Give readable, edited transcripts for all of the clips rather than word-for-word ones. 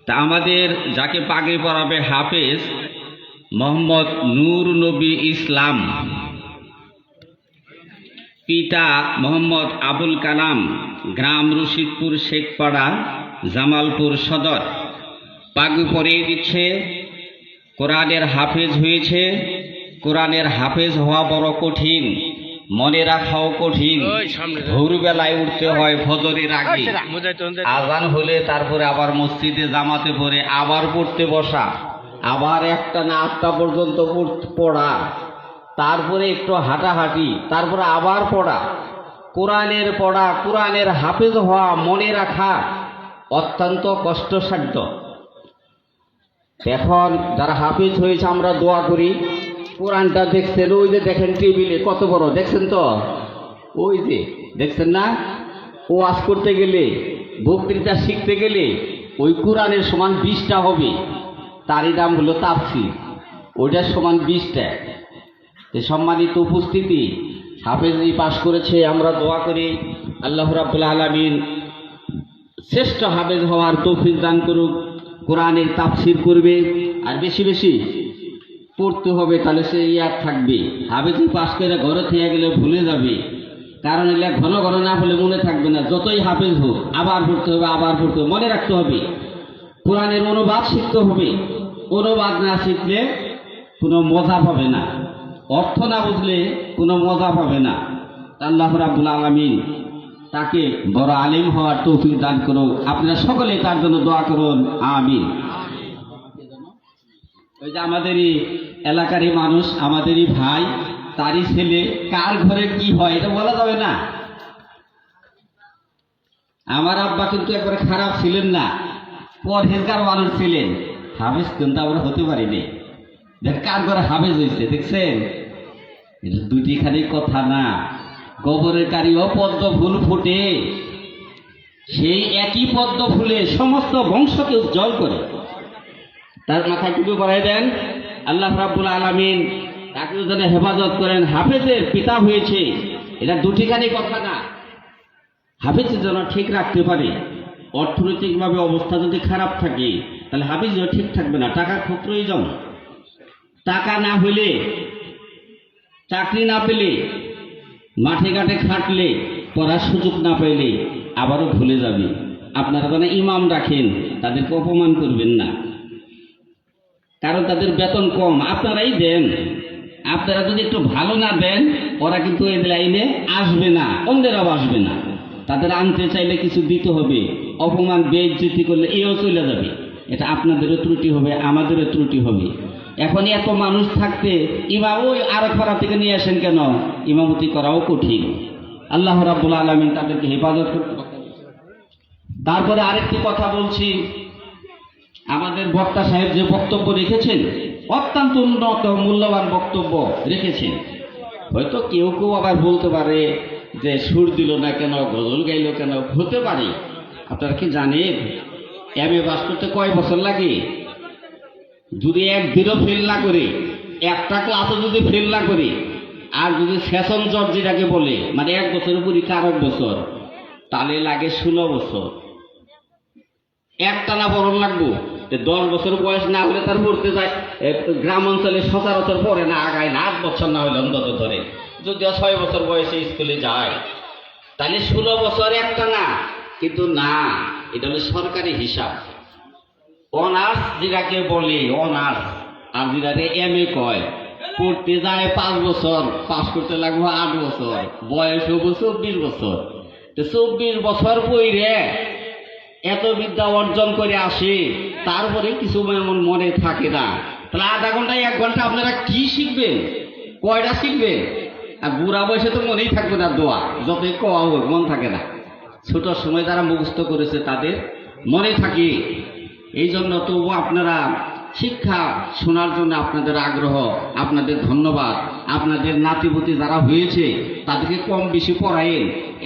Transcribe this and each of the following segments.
তা আমাদের যাকে পাগড়ি পরাবে হাফেজ মোহাম্মদ নূর নবী ইসলাম, পিতা মোহাম্মদ আবুল কালাম, গ্রাম রশিদপুর শেখপাড়া, জামালপুর সদর। পাগড়ি পরিয়ে দিচ্ছে। কোরআনের হাফেজ হয়েছে। কোরআনের হাফেজ হওয়া বড় কঠিন, মনে রাখাও কঠিন। ভোরবেলায় উঠতে হয় ফজরের আগে, আজান হলে তারপরে আবার মসজিদে জামাতে পড়ে আবার পড়তে বসা, আবার একটা না 8টা পর্যন্ত পড়া, তারপরে একটু হাঁটাহাঁটি, তারপরে আবার পড়া। কোরআনের হাফেজ হওয়া, মনে রাখা অত্যন্ত কষ্টসাধ্য। এখন যারা হাফেজ হয়েছে আমরা দোয়া করি। কোরআনটা দেখছেন, ওই যে দেখেন টেবিলে কত বড়, দেখছেন তো? ওই যে দেখছেন না? ওয়াজ করতে গেলে, বক্তৃতা শিখতে গেলে ওই কোরআনের সমান 20টা হবে, তারই দাম হলো তাফসীর, ওইটার সমান 20টা। সম্মানিত উপস্থিতি, হাফেজি পাশ করেছে, আমরা দোয়া করি আল্লাহ রাব্বুল আলামিন শ্রেষ্ঠ হাফেজ হওয়ার তৌফিক দান করুক। কোরআনের তাফসীর করবে আর বেশি বেশি পড়তে হবে, তাহলে সে ইয়াদ থাকবে। হাফেজি পাশ করে ঘরে থেকে গেলে ভুলে যাবে, কারণ এগুলো ঘন ঘন না হলে মনে থাকবে না। যতই হাফেজ হোক আবার পড়তে হবে, আবার পড়তে হবে, মনে রাখতে হবে। কোরআনের অনুবাদ শিখতে হবে। অনুবাদ না শিখলে কোনো মজা পাবে না, অর্থ না বুঝলে কোনো মজা পাবে না। আল্লাহ রাব্বুল আলামিন তাকে বড় আলিম হওয়ার তৌফিক দান করুন। আপনারা সকলে তার জন্য দোয়া করুন, আমিন। ওই যে আমাদেরই এলাকারই মানুষ, আমাদেরই ভাই, তারই ছেলে, কার ঘরে কি হয় এটা বলা যাবে না। আমার আব্বা কিন্তু একবারে খারাপ ছিলেন না, পরহেজগার মানুষ ছিলেন। হাফেজ কিন্তু আমরা হতে পারিনি। দেখ কার ঘরে হাফেজ হয়েছে, দেখছেন? এটা দুটি খালি কথা না। গোবরের কারিও পদ্ম ফুল ফুটে, সেই একই পদ্ম ফুলে সমস্ত বংশকে উজ্জ্বল করে। তার মাথায় টুপি পরাই দেন। আল্লাহ রাব্বুল আলামিন তাকে যেন হেফাজত করেন। হাফেজের পিতা হয়েছে, এটা দুটিখানি কথা না। হাফেজের যেন ঠিক রাখতে পারে। অর্থনৈতিকভাবে অবস্থা যদি খারাপ থাকে তাহলে হাফেজও ঠিক থাকবে না। টাকা খুব প্রয়োজন। টাকা না হইলে, চাকরি না পেলে, মাঠে ঘাটে খাটলে, পড়ার সুযোগ না পাইলে আবারও ভুলে যাবে। আপনারা যেন ইমাম রাখেন, তাদেরকে অপমান করবেন না, কারণ তাদের বেতন কম, আপনারাই দেন। আপনারা যদি একটু ভালো না দেন, ওরা কিন্তু এই লাইনে আসবে না, অন্যরাও আসবে না। তাদের আনতে চাইলে কিছু দিতে হবে। অপমান বেইজ্জতি করলে এও চলে যাবে। এটা আপনাদেরও ত্রুটি হবে, আমাদেরও ত্রুটি হবে। এখন এত মানুষ থাকতে ইমাম ওই আরেক পাড়া থেকে নিয়ে আসেন কেন? ইমামতি করাও কঠিন। আল্লাহ রাব্বুল আলামিন তাদেরকে হেফাজত করতে। তারপরে আরেকটি কথা বলছি, আমাদের বক্তা সাহেব যে বক্তব্য রেখেছেন, অত্যন্ত উন্নত মূল্যবান বক্তব্য রেখেছেন। হয়তো কেউ কেউ আবার বলতে পারে যে সুর দিল না কেন, গজল গাইল কেন, হতে পারে। আপনারা কি জানেন এমএ পাস করতে কয় বছর লাগে? যদি একদিনও ফেল না করে, একটা ক্লাসও যদি ফেল না করে, আর যদি সেশন জব যেটাকে বলে, মানে 1 বছরের পরীক্ষা আর 1 বছর, তাহলে লাগে 16 বছর। একটানা পড়ন লাগবো। 10 বছর বয়স না হলে তার পড়তে যায়। গ্রাম অঞ্চলে সচরাচর পড়ে না, আগায় না। 8 বছর না হলে অন্তত ধরে, যদি 6 বছর বয়সে স্কুলে যায়, তাহলে 16 বছর একটানা। কিন্তু না, এটা হলো সরকারি হিসাব। অনার্স যেটাকে বলে, অনার্স, আর যেটাকে এমএ কয়, পড়তে যায় 5 বছর, পাস করতে লাগবে 8 বছর, বয়স হবো 24 বছর। তো 24 বছর পরে এত বিদ্যা অর্জন করে আসে, তারপরে কিছু এমন মনে থাকে না। তাহলে আধা ঘন্টায় 1 ঘন্টা আপনারা কি শিখবেন? কয়টা শিখবেন? আর বুড়া বয়সে তো মনেই থাকবে না দোয়া, যতই কোয়া হোক মন থাকে না। ছোটোর সময় যারা মুখস্থ করেছে তাদের মনে থাকে। এই জন্য তবু আপনারা শিক্ষা শোনার জন্য আপনাদের আগ্রহ, আপনাদের ধন্যবাদ। আপনাদের নাতিপুতি যারা হয়েছে তাদেরকে কম বেশি পড়ায়েন।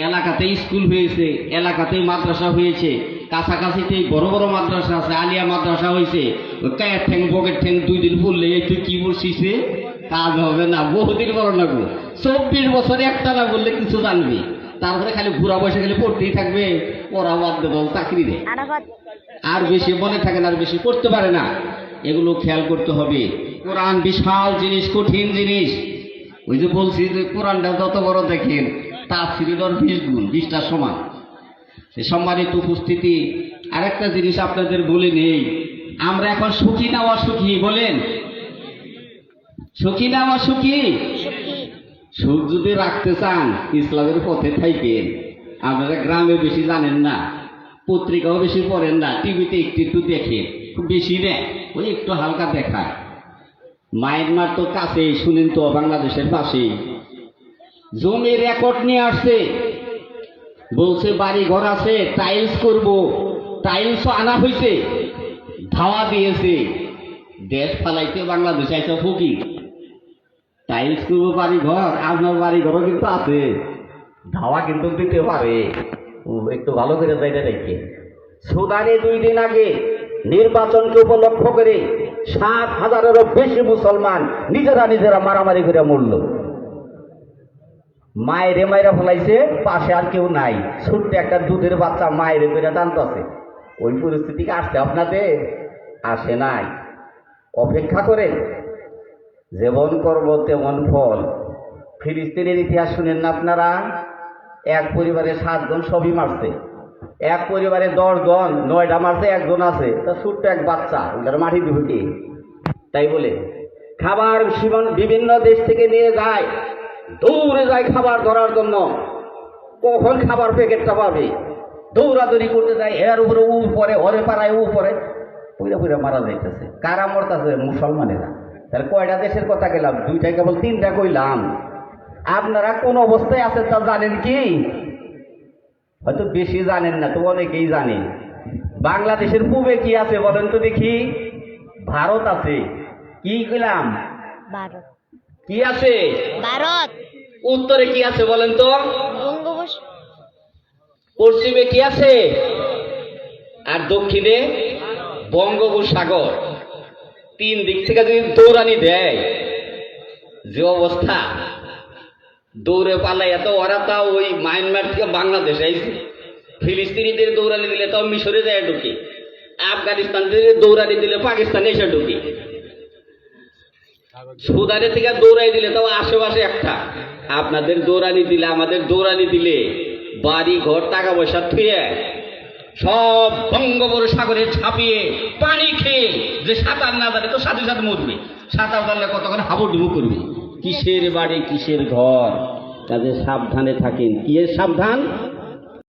এলাকাতেই স্কুল হয়েছে, এলাকাতেই মাদ্রাসা হয়েছে, কাছাকাছিতেই বড় বড় মাদ্রাসা আছে, আলিয়া মাদ্রাসা হয়েছে। কায়ের ঠ্যাং বকের ঠ্যাং 2 দিন পড়লে এই তুই কি বলছিস, কাজ হবে না, বহুদিন বড় লাগবো। 24 বছরে একটা না বললে কিছু জানবি। তারপরে খালি ঘুরা বসে গেলে পড়তেই থাকবে, পড়া বাদ দেবো চাকরি নেই, আর বেশি মনে থাকে না, আর বেশি পড়তে পারে না। এগুলো খেয়াল করতে হবে। কোরআন বিশাল জিনিস, কঠিন জিনিস। ওই যে বলছি যে কোরআনটা যত বড় দেখেন তাফসীরের 20 গুণ, 20টার সমান। সম্মানিত উপস্থিতি, আরেকটা জিনিস আপনাদের বলে নেই, আমরা এখন সুখী না অসুখী বলেন? সুখী না অসুখী? সুখ যদি রাখতে চান ইসলামের পথে থাইকেন। আপনারা গ্রামে বেশি জানেন না, পত্রিকাও বেশি পড়েন না, টিভিতে একটু একটু দেখেন, খুব বেশি নেয়, ওই একটু হালকা দেখায়। মায়ানমার তো কাছেই, শুনেন তো, বাংলাদেশের পাশেই। জমি রেকর্ড নিয়ে আসছে, বলছে বাড়ি ঘর আছে, টাইলস করব, টাইলসও আনা হয়েছে, ধাওয়া দিয়েছে। দেশ ফালাইতে বাংলাদেশ আইসা ফকির, টাইলস করবো বাড়ি ঘর, আপনার বাড়ি ঘরও কিন্তু আছে, ধাওয়া কিন্তু দিতে পারে। একটু ভালো করে জায়গা রেখে। সুদানে 2 দিন আগে নির্বাচনকে উপলক্ষ করে 7,000-এরও বেশি মুসলমান নিজেরা মারামারি করে মরল। মায়েরে মায়েরা ফেলাইছে, পাশে আর কেউ নাই, ছোট্ট একটা দুধের বাচ্চা মায়েরে করে টানতেছে। ওই পরিস্থিতিকে আসছে আপনাদের? আসে নাই। অপেক্ষা করেন, যেমন কর্ম তেমন ফল। ফিলিস্তিনের ইতিহাস শুনেন না আপনারা? এক পরিবারে 7 জন সবই মারছে, এক পরিবারে 10 জন, 9টা মারছে, 1 জন আছে, তা ছোট্ট এক বাচ্চা, ওটার মাটি দিবে কি? তাই বলে খাবার বিভিন্ন দেশ থেকে নিয়ে যায়, দৌড়ে যায় খাবার ধরার জন্য, কখন খাবার প্যাকেটটা পাবে, দৌড়াদৌড়ি করতে যায়, এর উপরে উপরে, ওরে পাড়ায় উপরে, পুরে পুরে মারা যাইতেছে। কারা মরতেছে? মুসলমানেরা। তাহলে কয়টা দেশের কথা গেলাম? 2টা, কেবল 3টা কইলাম। আপনারা কোন অবস্থায় আছেন তা জানেন কি? হয়তো বেশি জানেন না, তো অনেকেই জানেন। বাংলাদেশের পূবে কি আছে বলেন তো দেখি? ভারত আছে। কি কইলাম? ভারত। কি আছে? ভারত। উত্তরে কি আছে বলেন তো? বঙ্গোপসাগর। পশ্চিমে কি আছে? আর দক্ষিণে বঙ্গোপসাগর। 3 দিক থেকে যদি দৌড়ানি দেয়, যে অবস্থা, দৌড়ে পালাইয়া তো ওরা তাও ওই মায়ানমার থেকে বাংলাদেশ আইছে। ফিলিস্তিনিদের দৌড়ানি দিলে তাও মিশরে যায় ঢুকে, আফগানিস্তান থেকে দৌড়ানি দিলে পাকিস্তানে এসে ঢুকে, সুদানের থেকে দৌড়াই দিলে তাও আশেপাশে একটা। আপনাদের দৌড়ানি দিলে, আমাদের দৌড়ানি দিলে, বাড়ি ঘর টাকা পয়সা থুয়ে সব বঙ্গোপসাগরে ছাপিয়ে পানি খেয়ে, যে সাঁতার না জানে তো সাথে সাথে মরবে, সাঁতার জানলে কতক্ষণ হাবুডুবু করবে। কিসের বাড়ি কিসের ঘর? কাজে সাবধানে থাকেন। কি সাবধান?